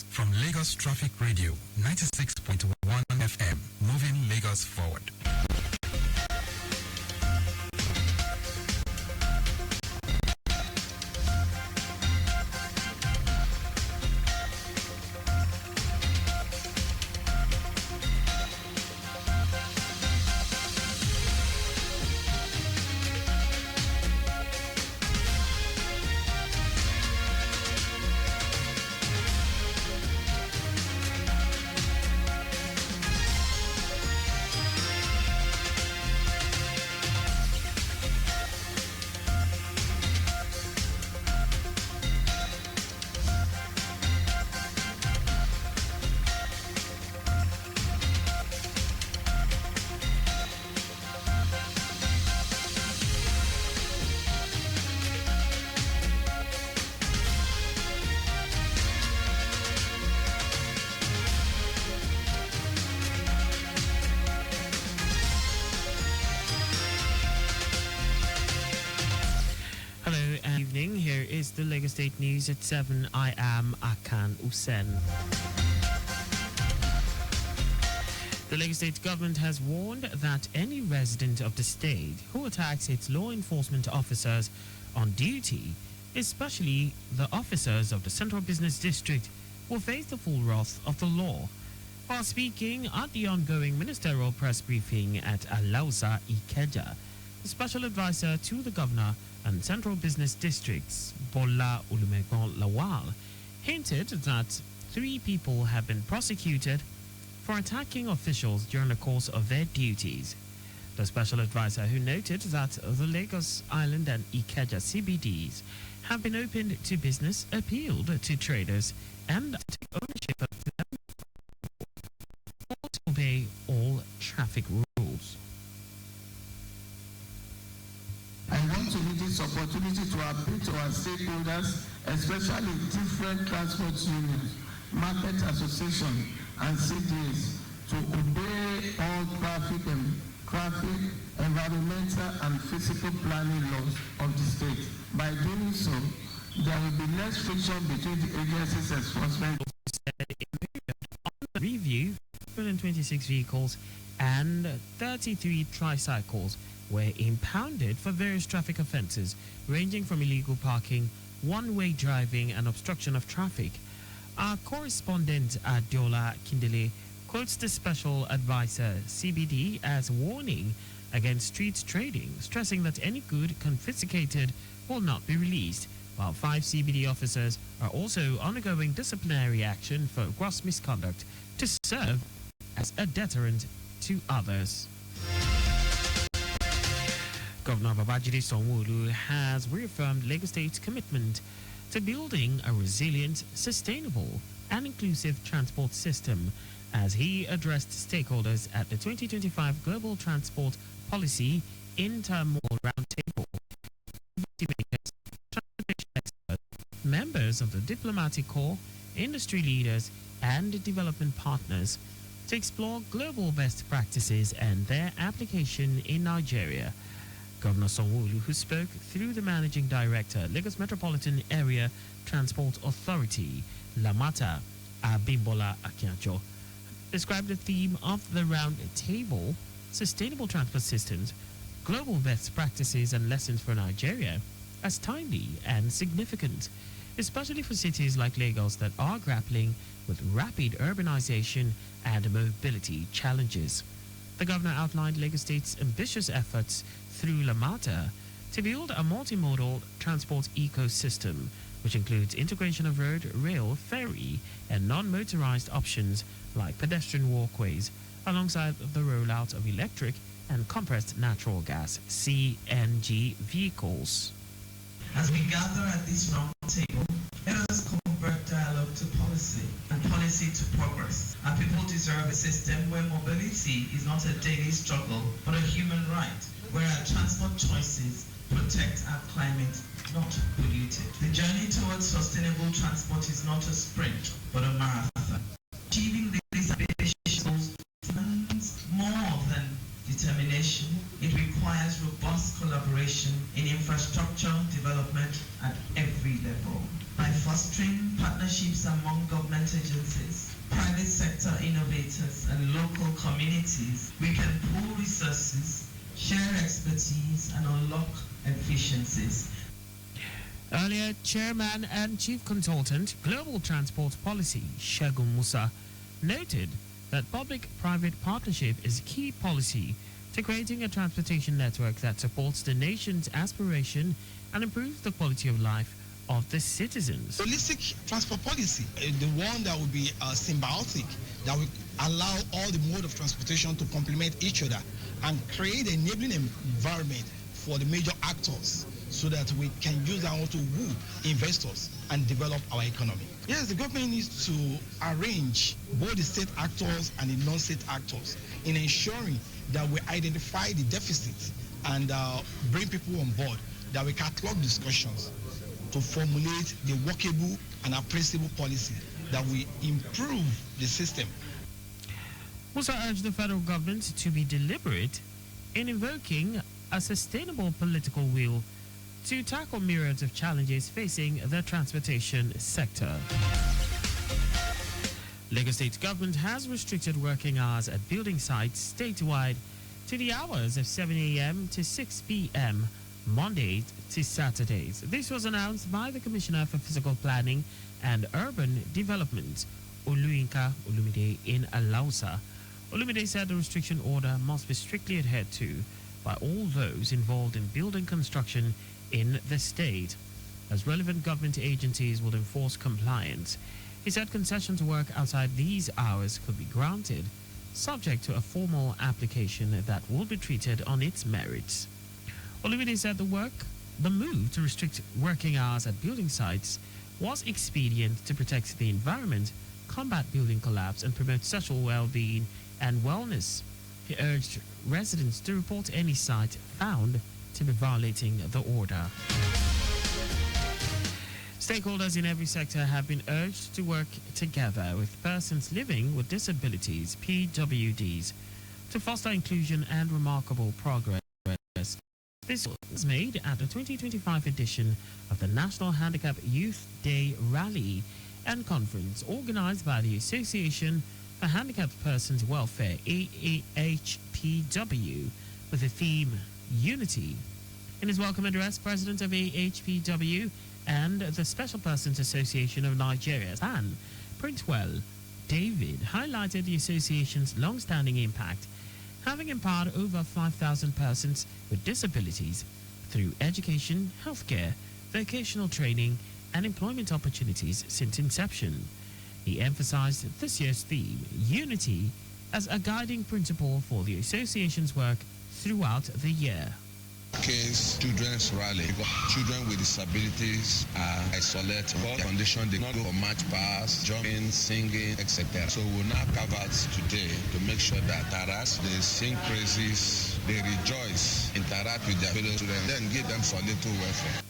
from Lagos Traffic Radio 96.1 FM, moving Lagos forward. Here is the Lagos State News at 7. I am Akan Usen. The Lagos State government has warned that any resident of the state who attacks its law enforcement officers on duty, especially the officers of the Central Business District, will face the full wrath of the law. While speaking at the ongoing ministerial press briefing at Alausa, Ikeja, the special advisor to the governor and Central Business Districts, Bola Olumegon Lawal, hinted that 3 people have been prosecuted for attacking officials during the course of their duties. The special advisor, who noted that the Lagos Island and Ikeja CBDs have been opened to business, appealed to traders and take ownership of them to obey all traffic rules. I want to use this opportunity to appeal to our stakeholders, especially different transport unions, market associations, and CDs, to obey all traffic, environmental, and physical planning laws of the state. By doing so, there will be less friction between the agencies' enforcement. Review 126 vehicles and 33 tricycles were impounded for various traffic offences ranging from illegal parking, one-way driving and obstruction of traffic. Our correspondent Adiola Kindele quotes the special advisor CBD as warning against street trading, stressing that any good confiscated will not be released, while 5 CBD officers are also undergoing disciplinary action for gross misconduct to serve as a deterrent to others. Governor Babajide Sanwo-Olu has reaffirmed Lagos State's commitment to building a resilient, sustainable and inclusive transport system as he addressed stakeholders at the 2025 Global Transport Policy Intermodal Roundtable. Transportation experts, members of the diplomatic corps, industry leaders and development partners to explore global best practices and their application in Nigeria. Governor Sanwo-Olu, who spoke through the Managing Director, Lagos Metropolitan Area Transport Authority, Lamata Abimbola Akinjo, described the theme of the round table, Sustainable Transport Systems, Global Best Practices and Lessons for Nigeria, as timely and significant, especially for cities like Lagos that are grappling with rapid urbanization and mobility challenges. The governor outlined Lagos State's ambitious efforts through Lamata to build a multimodal transport ecosystem, which includes integration of road, rail, ferry, and non-motorized options like pedestrian walkways, alongside the rollout of electric and compressed natural gas (CNG) vehicles. As we gather at this round table, let us convert dialogue to policy and policy to progress. Our people deserve a system where mobility is not a daily struggle, but a human right, where our transport choices protect our climate, not pollute it. The journey towards sustainable transport is not a sprint, but a marathon. Achieving these ambitious goals demands more than determination. It requires robust collaboration in infrastructure development at every level. By fostering partnerships among government agencies, communities, we can pool resources, share expertise, and unlock efficiencies. Earlier, Chairman and Chief Consultant, Global Transport Policy, Segun Musa, noted that public-private partnership is a key policy to creating a transportation network that supports the nation's aspiration and improves the quality of life of the citizens. Holistic transport policy, the one that will be symbiotic, that will allow all the mode of transportation to complement each other and create an enabling environment for the major actors so that we can use that to woo investors and develop our economy. Yes, the government needs to arrange both the state actors and the non-state actors in ensuring that we identify the deficits and bring people on board, that we catalog discussions to formulate the workable and appraisable policy that will improve the system. Musa urged the federal government to be deliberate in invoking a sustainable political will to tackle myriads of challenges facing the transportation sector. Lagos State government has restricted working hours at building sites statewide to the hours of 7 a.m. to 6 p.m. Mondays to Saturdays. This was announced by the Commissioner for Physical Planning and Urban Development, Oluyinka Olumide, in Alausa. Olumide said the restriction order must be strictly adhered to by all those involved in building construction in the state, as relevant government agencies will enforce compliance. He said concession to work outside these hours could be granted, subject to a formal application that will be treated on its merits. Olumide said the move to restrict working hours at building sites was expedient to protect the environment, combat building collapse, and promote social well-being and wellness. He urged residents to report any site found to be violating the order. Stakeholders in every sector have been urged to work together with persons living with disabilities, PWDs, to foster inclusion and remarkable progress. This was made at the 2025 edition of the National Handicap Youth Day Rally and Conference organized by the Association for Handicapped Persons Welfare, AHPW, with the theme Unity. In his welcome address, President of AHPW and the Special Persons Association of Nigeria, San Printwell David, highlighted the association's long-standing impact, having empowered over 5,000 persons with disabilities through education, healthcare, vocational training, and employment opportunities since inception. He emphasized this year's theme, Unity, as a guiding principle for the association's work throughout the year. Case children's rally because children with disabilities are isolated. What condition they not go for match pass, jumping, singing, etc. So we'll now carve out today to make sure that Taras, they sing praises, they rejoice, interact with their fellow students, then give them solid welfare.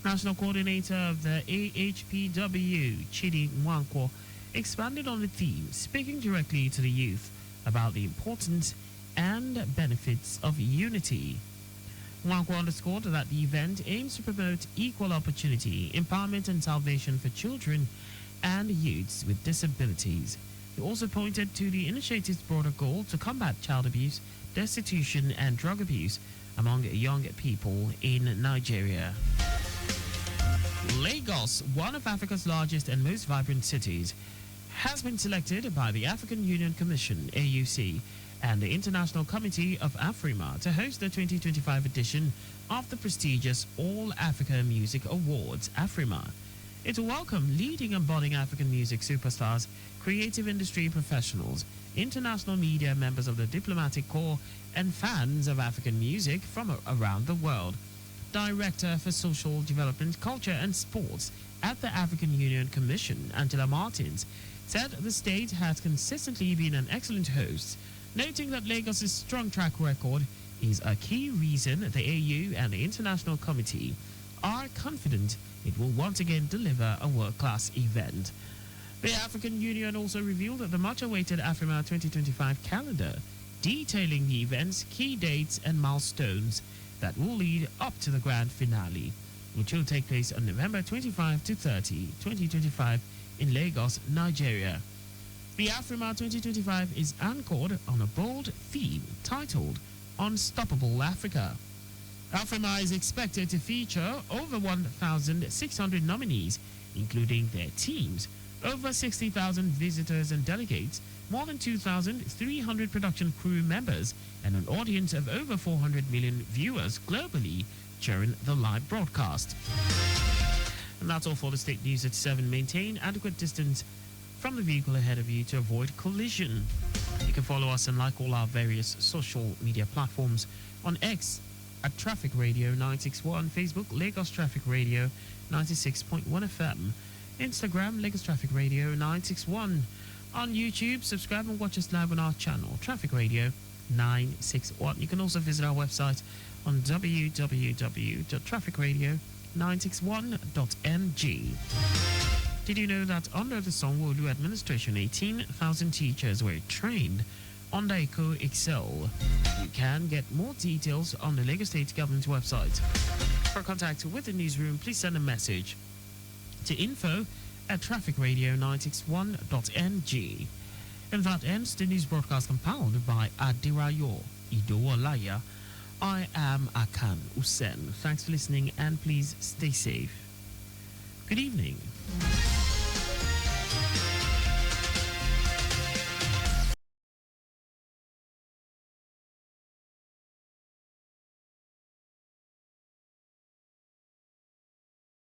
National Coordinator of the AHPW, Chidi Nwankwo, expanded on the theme, speaking directly to the youth about the importance and benefits of unity. Nwankwo underscored that the event aims to promote equal opportunity, empowerment and salvation for children and youths with disabilities. He also pointed to the initiative's broader goal to combat child abuse, destitution and drug abuse among young people in Nigeria. Lagos, one of Africa's largest and most vibrant cities, has been selected by the African Union Commission, AUC, and the International Committee of Afrima to host the 2025 edition of the prestigious All Africa Music Awards, Afrima. It will welcome leading and budding African music superstars, creative industry professionals, international media, members of the diplomatic corps, and fans of African music from around the world. Director for Social Development, Culture and Sports at the African Union Commission, Angela Martins, said the state has consistently been an excellent host, noting that Lagos's strong track record is a key reason the AU and the International Committee are confident it will once again deliver a world-class event. The African Union also revealed the much-awaited Afrima 2025 calendar, detailing the event's key dates and milestones that will lead up to the grand finale, which will take place on November 25 to 30, 2025 in Lagos, Nigeria. The Afrima 2025 is anchored on a bold theme titled Unstoppable Africa. Afrima is expected to feature over 1,600 nominees, including their teams, over 60,000 visitors and delegates, more than 2,300 production crew members, and an audience of over 400 million viewers globally during the live broadcast. And that's all for the state news at 7. Maintain adequate distance from the vehicle ahead of you to avoid collision. You can follow us and like all our various social media platforms on X at Traffic Radio 961, Facebook Lagos Traffic Radio 96.1 FM, Instagram Lagos Traffic Radio 961. On YouTube, subscribe and watch us live on our channel Traffic Radio 961. You can also visit our website on www.trafficradio961.ng. Did you know that under the Sanwo-Olu administration, 18,000 teachers were trained under Eco Excel? You can get more details on the Lagos State Government website. For contact with the newsroom, please send a message to info@trafficradio961.ng. And that ends the news broadcast compiled by Adirayo Idowolaya. I am Akan Usen. Thanks for listening and please stay safe. Good evening.